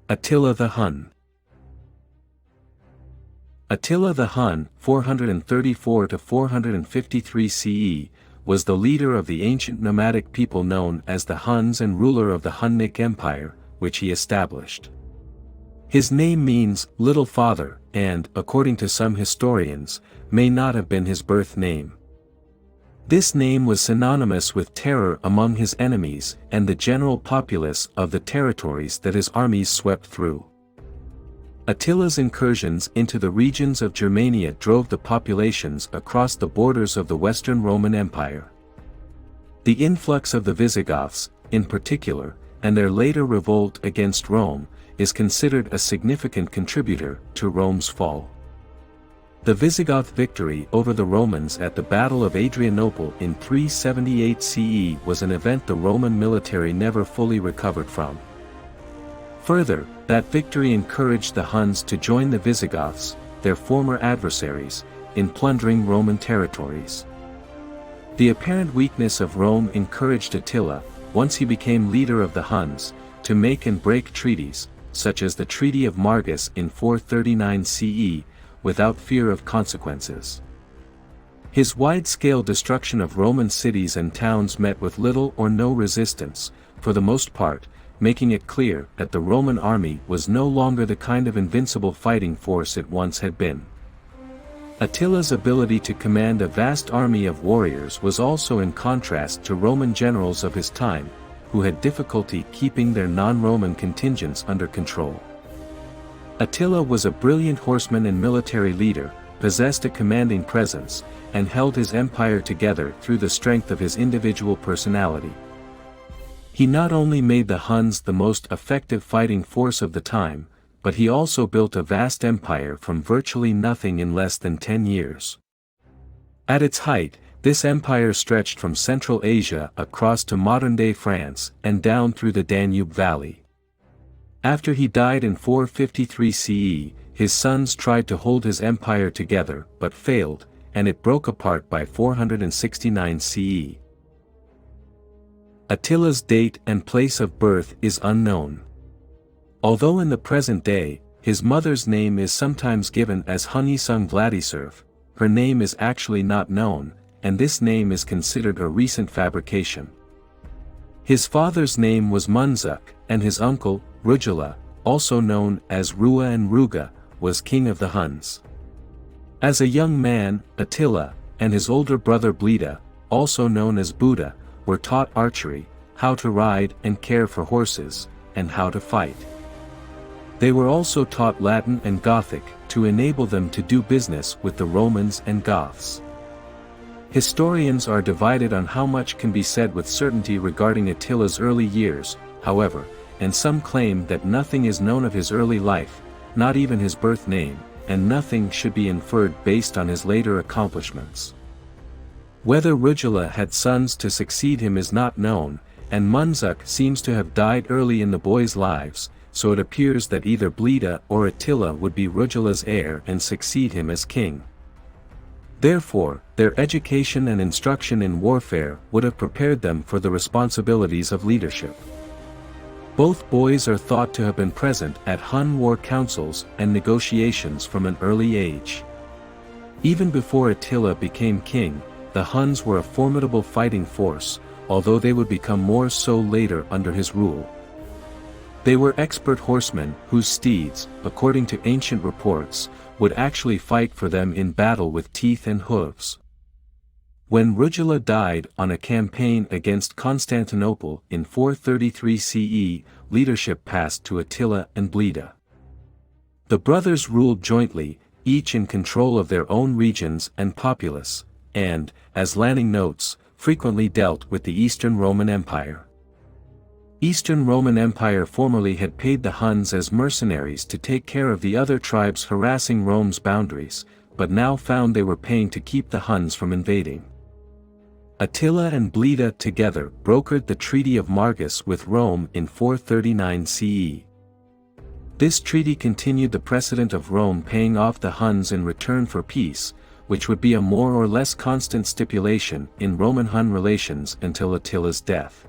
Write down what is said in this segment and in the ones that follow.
Attila the Hun. Attila the Hun, 434 to 453 CE, was the leader of the ancient nomadic people known as the Huns and ruler of the Hunnic Empire, which he established. His name means little father and, according to some historians, may not have been his birth name. This name was synonymous with terror among his enemies and the general populace of the territories that his armies swept through. Attila's incursions into the regions of Germania drove the populations across the borders of the Western Roman Empire. The influx of the Visigoths, in particular, and their later revolt against Rome, is considered a significant contributor to Rome's fall. The Visigoth victory over the Romans at the Battle of Adrianople in 378 CE was an event the Roman military never fully recovered from. Further, that victory encouraged the Huns to join the Visigoths, their former adversaries, in plundering Roman territories. The apparent weakness of Rome encouraged Attila, once he became leader of the Huns, to make and break treaties, such as the Treaty of Margus in 439 CE, without fear of consequences. His wide-scale destruction of Roman cities and towns met with little or no resistance, for the most part, making it clear that the Roman army was no longer the kind of invincible fighting force it once had been. Attila's ability to command a vast army of warriors was also in contrast to Roman generals of his time, who had difficulty keeping their non-Roman contingents under control. Attila was a brilliant horseman and military leader, possessed a commanding presence, and held his empire together through the strength of his individual personality. He not only made the Huns the most effective fighting force of the time, but he also built a vast empire from virtually nothing in less than 10 years. At its height, this empire stretched from Central Asia across to modern-day France and down through the Danube Valley. After he died in 453 CE, his sons tried to hold his empire together but failed, and it broke apart by 469 CE. Attila's date and place of birth is unknown. Although in the present day, his mother's name is sometimes given as Hunnic Empire, her name is actually not known, and this name is considered a recent fabrication. His father's name was Munzuk, and his uncle, Rugila, also known as Rua and Ruga, was king of the Huns. As a young man, Attila, and his older brother Bleda, also known as Buda, were taught archery, how to ride and care for horses, and how to fight. They were also taught Latin and Gothic to enable them to do business with the Romans and Goths. Historians are divided on how much can be said with certainty regarding Attila's early years, however, and some claim that nothing is known of his early life, not even his birth name, and nothing should be inferred based on his later accomplishments. Whether Rugila had sons to succeed him is not known, and Munzuk seems to have died early in the boys' lives, so it appears that either Bleda or Attila would be Rugila's heir and succeed him as king. Therefore, their education and instruction in warfare would have prepared them for the responsibilities of leadership. Both boys are thought to have been present at Hun war councils and negotiations from an early age. Even before Attila became king, the Huns were a formidable fighting force, although they would become more so later under his rule. They were expert horsemen whose steeds, according to ancient reports, would actually fight for them in battle with teeth and hooves. When Rugila died on a campaign against Constantinople in 433 CE, leadership passed to Attila and Bleda. The brothers ruled jointly, each in control of their own regions and populace, and, as Lanning notes, frequently dealt with the Eastern Roman Empire. Eastern Roman Empire formerly had paid the Huns as mercenaries to take care of the other tribes harassing Rome's boundaries, but now found they were paying to keep the Huns from invading. Attila and Bleda together brokered the Treaty of Margus with Rome in 439 CE. This treaty continued the precedent of Rome paying off the Huns in return for peace, which would be a more or less constant stipulation in Roman-Hun relations until Attila's death.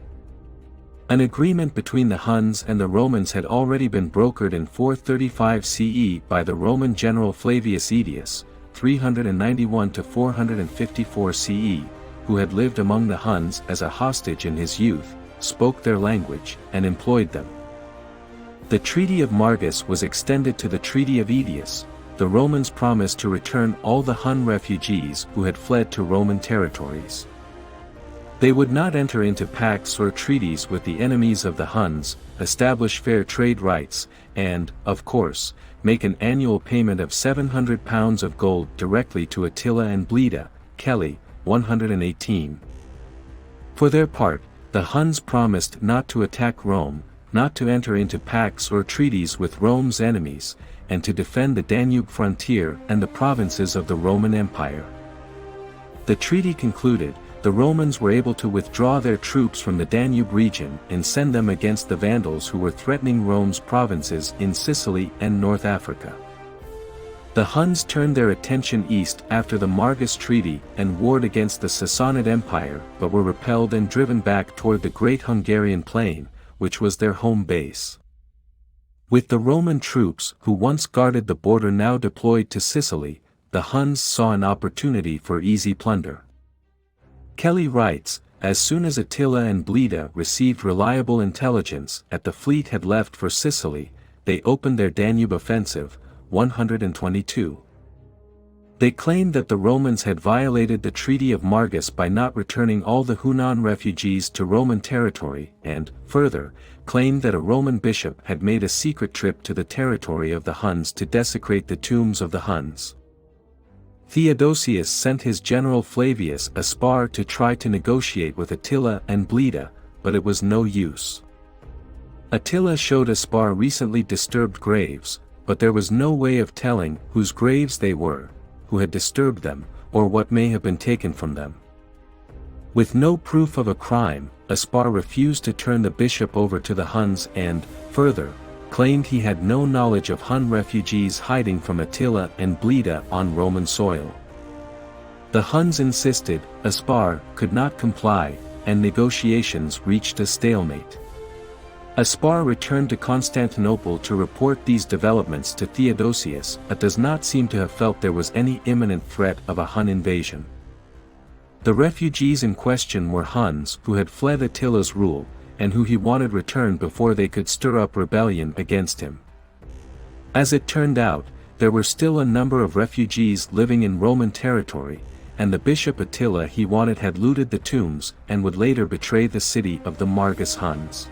An agreement between the Huns and the Romans had already been brokered in 435 CE by the Roman general Flavius Aetius, 391 to 454 CE, who had lived among the Huns as a hostage in his youth, spoke their language, and employed them. The Treaty of Margus was extended to the Treaty of Aetius. The Romans promised to return all the Hun refugees who had fled to Roman territories. They would not enter into pacts or treaties with the enemies of the Huns, establish fair trade rights, and, of course, make an annual payment of 700 pounds of gold directly to Attila and Bleda, Kelly, 118. For their part, the Huns promised not to attack Rome, not to enter into pacts or treaties with Rome's enemies, and to defend the Danube frontier and the provinces of the Roman Empire. The treaty concluded, the Romans were able to withdraw their troops from the Danube region and send them against the Vandals who were threatening Rome's provinces in Sicily and North Africa. The Huns turned their attention east after the Margus Treaty and warred against the Sassanid Empire but were repelled and driven back toward the Great Hungarian Plain, which was their home base. With the Roman troops who once guarded the border now deployed to Sicily, the Huns saw an opportunity for easy plunder. Kelly writes, as soon as Attila and Bleda received reliable intelligence that the fleet had left for Sicily, they opened their Danube offensive, 122. They claimed that the Romans had violated the Treaty of Margus by not returning all the Hunan refugees to Roman territory and, further, claimed that a Roman bishop had made a secret trip to the territory of the Huns to desecrate the tombs of the Huns. Theodosius sent his general Flavius Aspar to try to negotiate with Attila and Bleda, but it was no use. Attila showed Aspar recently disturbed graves, but there was no way of telling whose graves they were, who had disturbed them, or what may have been taken from them. With no proof of a crime, Aspar refused to turn the bishop over to the Huns and, further, claimed he had no knowledge of Hun refugees hiding from Attila and Bleda on Roman soil. The Huns insisted, Aspar could not comply, and negotiations reached a stalemate. Aspar returned to Constantinople to report these developments to Theodosius, but does not seem to have felt there was any imminent threat of a Hun invasion. The refugees in question were Huns who had fled Attila's rule, and who he wanted returned before they could stir up rebellion against him. As it turned out, there were still a number of refugees living in Roman territory, and the bishop Attila he wanted had looted the tombs and would later betray the city of the Margus Huns.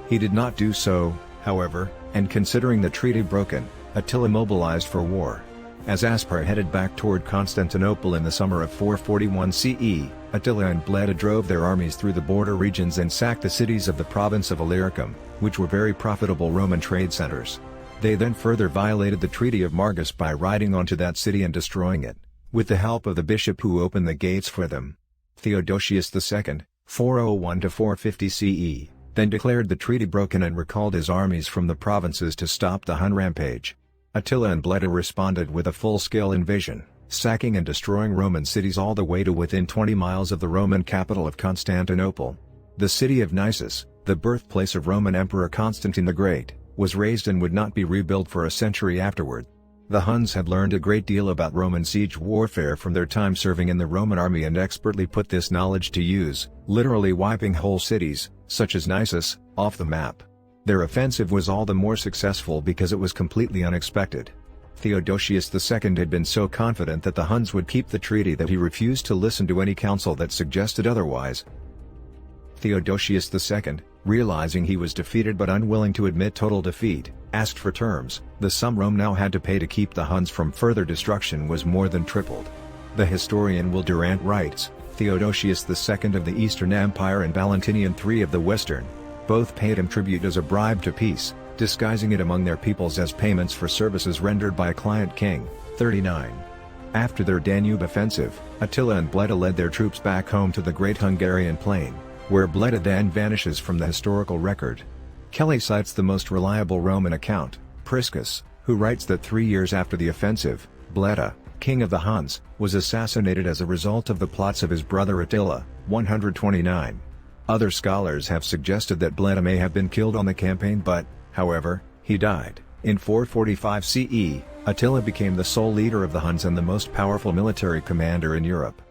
He did not do so, however, and considering the treaty broken, Attila mobilized for war. As Aspar headed back toward Constantinople in the summer of 441 CE, Attila and Bleda drove their armies through the border regions and sacked the cities of the province of Illyricum, which were very profitable Roman trade centers. They then further violated the Treaty of Margus by riding onto that city and destroying it, with the help of the bishop who opened the gates for them. Theodosius II, 401 to 450 CE, then declared the treaty broken and recalled his armies from the provinces to stop the Hun rampage. Attila and Bleda responded with a full-scale invasion, sacking and destroying Roman cities all the way to within 20 miles of the Roman capital of Constantinople. The city of Nisus, the birthplace of Roman Emperor Constantine the Great, was razed and would not be rebuilt for a century afterward. The Huns had learned a great deal about Roman siege warfare from their time serving in the Roman army and expertly put this knowledge to use, literally wiping whole cities, such as Nisus, off the map. Their offensive was all the more successful because it was completely unexpected. Theodosius II had been so confident that the Huns would keep the treaty that he refused to listen to any counsel that suggested otherwise. Theodosius II, realizing he was defeated but unwilling to admit total defeat, asked for terms. The sum Rome now had to pay to keep the Huns from further destruction was more than tripled. The historian Will Durant writes, Theodosius II of the Eastern Empire and Valentinian III of the Western, both paid him tribute as a bribe to peace, disguising it among their peoples as payments for services rendered by a client king. 39. After their Danube offensive, Attila and Bleda led their troops back home to the Great Hungarian Plain, where Bleda then vanishes from the historical record. Kelly cites the most reliable Roman account, Priscus, who writes that 3 years after the offensive, Bleda, king of the Huns, was assassinated as a result of the plots of his brother Attila. 129. Other scholars have suggested that Bleda may have been killed on the campaign but, however, he died. In 445 CE, Attila became the sole leader of the Huns and the most powerful military commander in Europe.